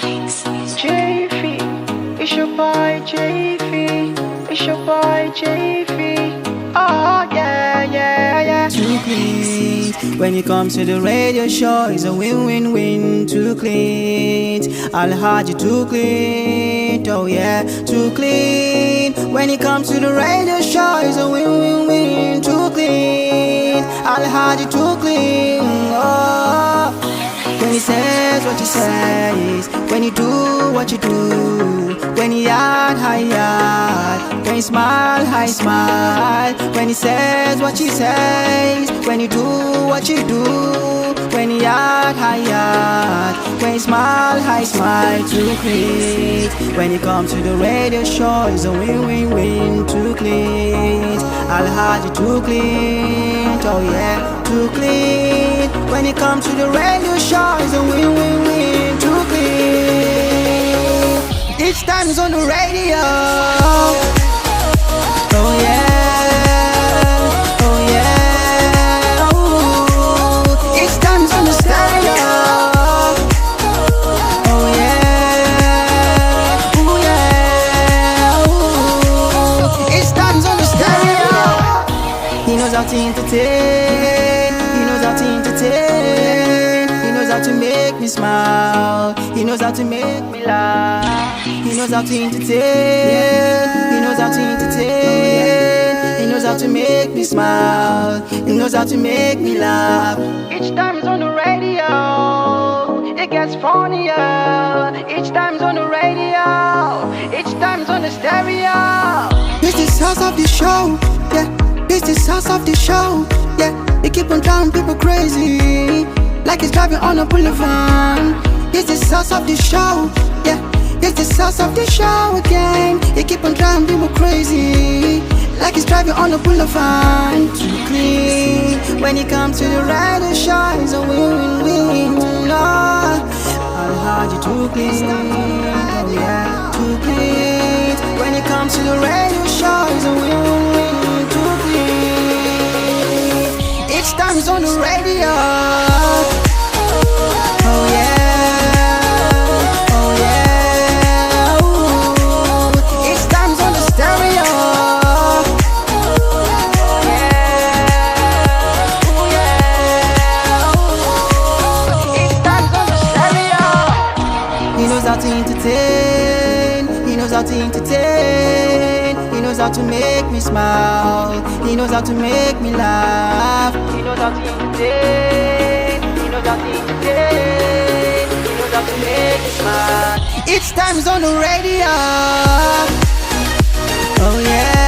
JV, it's your boy JV, it's your boy JV. Oh yeah, yeah, yeah. Too clean. When it comes to the radio show, it's a win-win-win. Too clean. I'll hide you too clean. Oh yeah, too clean. When it comes to the radio show, it's a win-win-win. Too clean. I'll hide you too clean. Oh. When he says what he says, when you do what you do, when he yard, high yard, when he smile, high smile, when he says what he says, when you do what you do, when he yard, high yard, when he smile, high smile, too clean. When it comes to the radio show, it's a win-win-win, too clean. I'll hide you too clean, oh yeah, too clean. When it comes to the radio show, it's a win-win-win, too clean. Each time it's on the radio. Oh yeah, oh yeah, ooh. Each time it's on the stereo. Oh yeah, ooh yeah, ooh. Each time it's on the stereo. He knows how to entertain. He knows how to entertain. He knows how to make me smile. He knows how to make me laugh. He knows how to entertain. He knows how to entertain. He knows how to make me smile. He knows how to make me laugh. Each time it's on the radio, it gets funnier. Each time it's on the radio, each time it's on the stereo. It's the source of the show, yeah. It's the source of the show, yeah. They keep on driving people crazy, like it's driving on a boulevard. It's the source of the show, yeah. It's the source of the show again. They keep on driving people crazy, like it's driving on a boulevard. Too clean. When it comes to the radio show, it's a win-win-win. No, I'll hide you too clean. Oh yeah, too clean. When it comes to the radio show, it's a win-win-win. Too clean. Each time it's on the radio. Oh yeah. He knows how to entertain. He knows how to entertain. He knows how to make me smile. He knows how to make me laugh. He knows how to entertain. He knows how to entertain. He knows how to make me smile. Each time he's on the radio. Oh yeah.